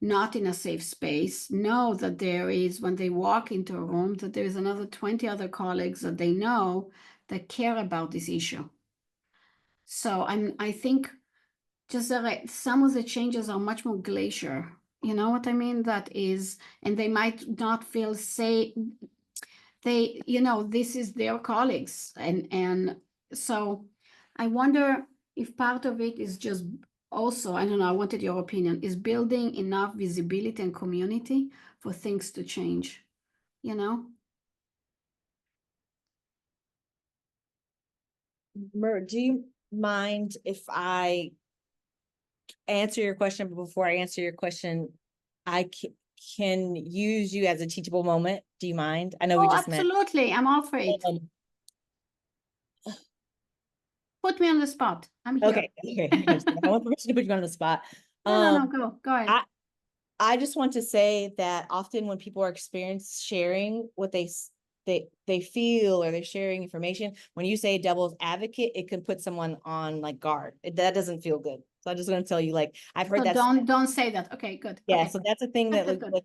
not in a safe space know that there is, when they walk into a room, that there is another 20 other colleagues that they know that care about this issue. So I think just that some of the changes are much more glacier. You know what I mean? That is, and they might not feel safe. They, this is their colleagues. And so I wonder if part of it is just also, I don't know, I wanted your opinion, is building enough visibility and community for things to change, Mer, do you mind if I answer your question, but before I answer your question, I can use you as a teachable moment? Do you mind? I know we just met. Absolutely. I'm all for it. Put me on the spot. I'm here. Okay. I want permission to put you on the spot. No, go ahead. I just want to say that often when people are sharing what they feel, or they're sharing information, when you say devil's advocate, it can put someone on like guard. That doesn't feel good. So I'm just going to tell you, like, I've heard that. Don't say that. Okay, good. Yeah. Okay. So that's a thing that Good. like,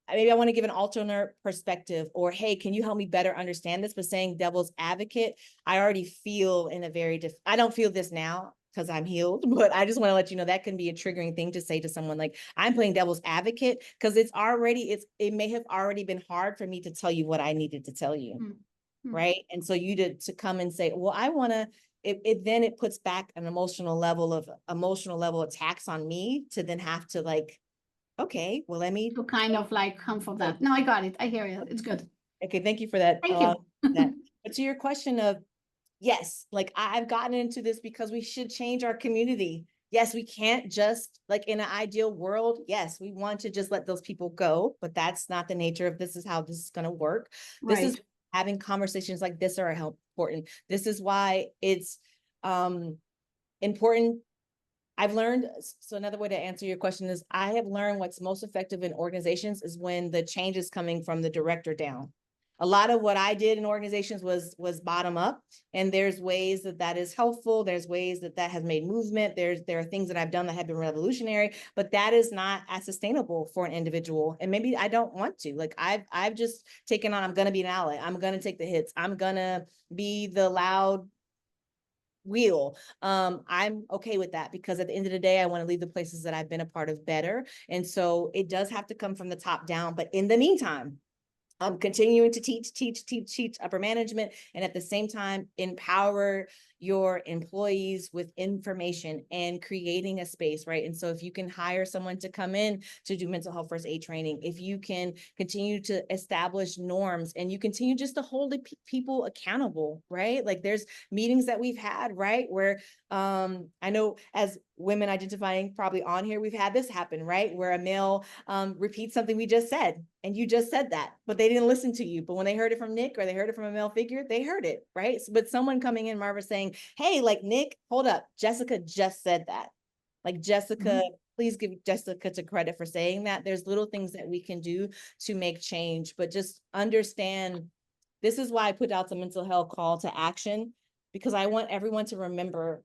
maybe I want to give an alternate perspective, or, hey, can you help me better understand this? But saying devil's advocate, I already feel in a very I don't feel this now because I'm healed, but I just want to let you know that can be a triggering thing to say to someone, like, I'm playing devil's advocate, because it may have already been hard for me to tell you what I needed to tell you. Mm-hmm. Right. And so you to come and say, well, I want to, then it puts back an emotional level attacks on me, to then have to, like, okay, well, let me. To kind of like come for that. No, I got it. I hear you. It's good. Okay, thank you for that. Thank you. But to your question of, yes, like, I've gotten into this because we should change our community. Yes, we can't just, like, in an ideal world, yes, we want to just let those people go, but that's not the nature of this is how this is going to work. Right. This is having conversations like this are important. This is why it's important. I've learned, so another way to answer your question is, I have learned what's most effective in organizations is when the change is coming from the director down. A lot of what I did in organizations was bottom up, and there's ways that is helpful. There's ways that has made movement. There are things that I've done that have been revolutionary, but that is not as sustainable for an individual. And maybe I don't want to. Like, I've just taken on, I'm going to be an ally. I'm going to take the hits. I'm going to be the loud wheel. I'm okay with that because at the end of the day, I want to leave the places that I've been a part of better. And so it does have to come from the top down. But in the meantime, I'm continuing to teach upper management, and at the same time, empower your employees with information and creating a space, right? And so if you can hire someone to come in to do mental health first aid training, if you can continue to establish norms and you continue just to hold the people accountable, right? Like there's meetings that we've had, right? Where I know as women identifying probably on here, we've had this happen, right? Where a male repeats something we just said, and you just said that, but they didn't listen to you. But when they heard it from Nick or they heard it from a male figure, they heard it, right? So, but someone coming in, Marva, saying, hey, like Nick, hold up, Jessica just said that. Like Jessica, please give Jessica to credit for saying that. There's little things that we can do to make change, but just understand, this is why I put out the mental health call to action, because I want everyone to remember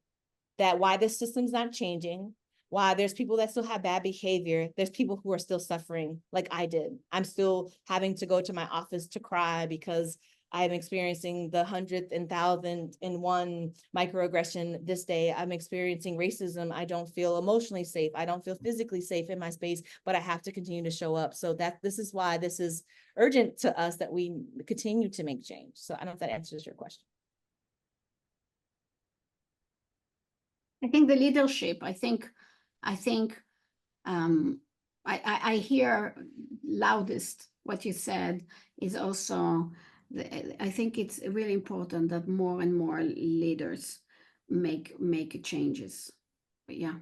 that why this system's not changing, why there's people that still have bad behavior, there's people who are still suffering like I did. I'm still having to go to my office to cry because I'm experiencing the 100th and 1,001 microaggression this day. I'm experiencing racism. I don't feel emotionally safe. I don't feel physically safe in my space, but I have to continue to show up. So this is why this is urgent to us, that we continue to make change. So I don't know if that answers your question. I think the leadership, I hear loudest what you said is also, I think it's really important that more and more leaders make changes. But yeah.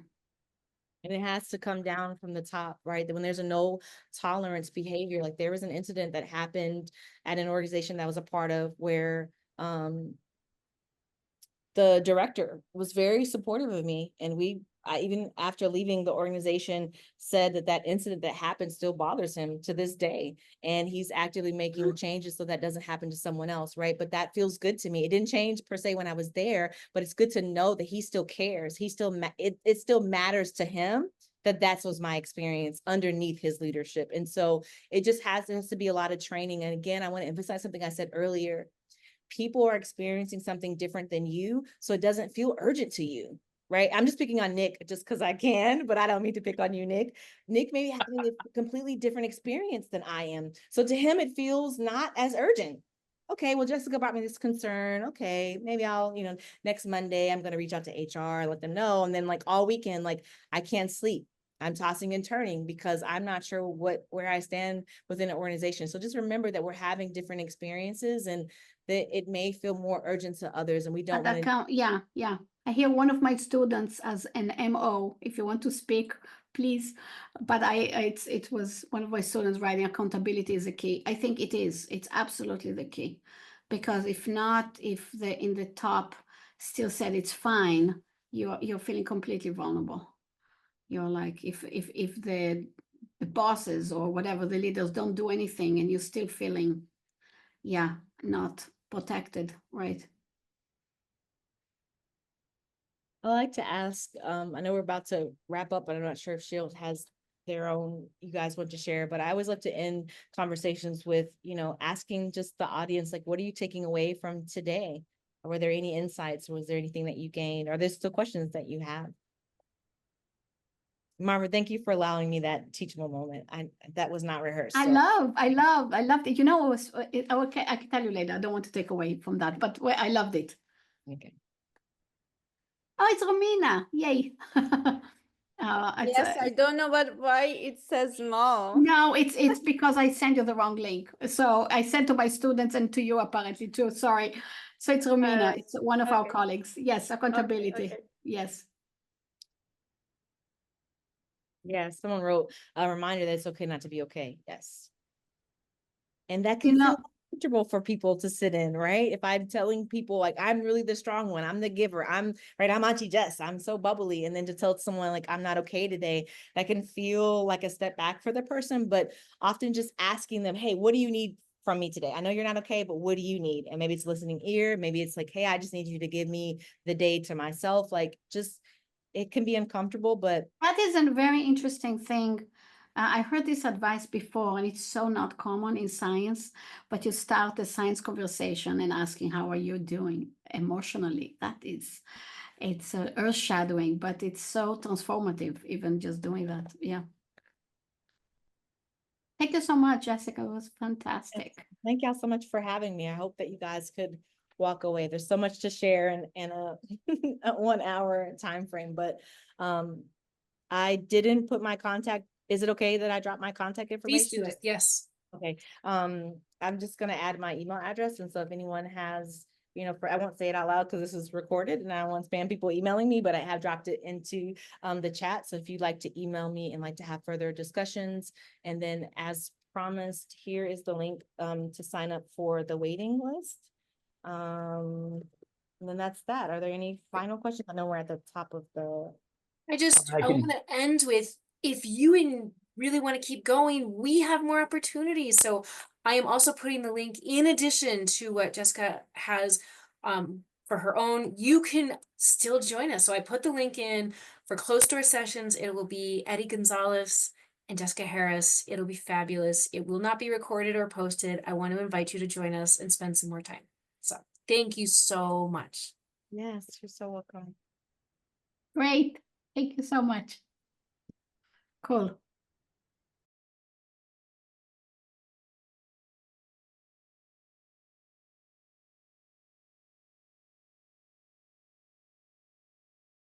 And it has to come down from the top, right? That when there's a no tolerance behavior, like there was an incident that happened at an organization that I was a part of where the director was very supportive of me. And I even after leaving the organization said that incident that happened still bothers him to this day. And he's actively making changes so that doesn't happen to someone else, right? But that feels good to me. It didn't change per se when I was there, but it's good to know that he still cares. He still, it still matters to him that was my experience underneath his leadership. And so it just has to be a lot of training. And again, I want to emphasize something I said earlier. People are experiencing something different than you, so it doesn't feel urgent to you, right? I'm just picking on Nick just because I can, but I don't mean to pick on you, Nick. Nick may be having a completely different experience than I am. So to him, it feels not as urgent. Okay, well, Jessica brought me this concern. Okay, maybe I'll, next Monday, I'm going to reach out to HR, let them know. And then like all weekend, like I can't sleep. I'm tossing and turning because I'm not sure where I stand within an organization. So just remember that we're having different experiences and that it may feel more urgent to others, and we don't want to. Yeah. I hear one of my students as an MO. If you want to speak, please. But it was one of my students writing, accountability is the key. I think it is. It's absolutely the key, because if not, if the in the top still said it's fine, you're feeling completely vulnerable. You're like, if the bosses or whatever, the leaders don't do anything and you're still feeling, not protected, right? I like to ask, I know we're about to wrap up, but I'm not sure if Shield has their own, you guys want to share, but I always like to end conversations with, asking just the audience, like, what are you taking away from today? Or were there any insights? Was there anything that you gained? Are there still questions that you have? Marva, thank you for allowing me that teachable moment. That was not rehearsed. I loved it. I can tell you later. I don't want to take away from that, but I loved it. Okay. Oh, it's Romina. Yay. Yes, I don't know why it says small. No, it's because I sent you the wrong link. So I sent to my students and to you apparently too. Sorry. So it's Romina. It's one of our colleagues. Yes, accountability. Okay. Yes. Yeah, someone wrote a reminder that it's okay not to be okay. Yes. And that can feel comfortable for people to sit in, right? If I'm telling people like, I'm really the strong one, I'm the giver, I'm Auntie Jess, I'm so bubbly. And then to tell someone like, I'm not okay today, that can feel like a step back for the person, but often just asking them, hey, what do you need from me today? I know you're not okay, but what do you need? And maybe it's listening ear. Maybe it's like, hey, I just need you to give me the day to myself. Like it can be uncomfortable, but that is a very interesting thing I heard this advice before, and it's so not common in science, but you start a science conversation and asking, how are you doing emotionally? It's earth shadowing, but it's so transformative, even just doing that. Yeah. Thank you so much, Jessica. It was fantastic. Thank y'all so much for having me. I hope that you guys could walk away. There's so much to share in a, a 1 hour time frame, but I didn't put my contact. Is it okay that I drop my contact information? Please do it. Yes. Okay. I'm just gonna add my email address, and so if anyone has, you know, I won't say it out loud because this is recorded and I don't want spam people emailing me, but I have dropped it into the chat. So if you'd like to email me and like to have further discussions, and then as promised, here is the link to sign up for the waiting list. And then that's that. Are there any final questions? I know we're at the top of the. I I can- want to end with, if you really want to keep going, we have more opportunities. So I am also putting the link in addition to what Jessica has for her own. You can still join us. So I put the link in for closed door sessions. It will be Eddie Gonzalez and Jessica Harris. It'll be fabulous. It will not be recorded or posted. I want to invite you to join us and spend some more time. So thank you so much. Yes, you're so welcome. Great. Thank you so much. Cool.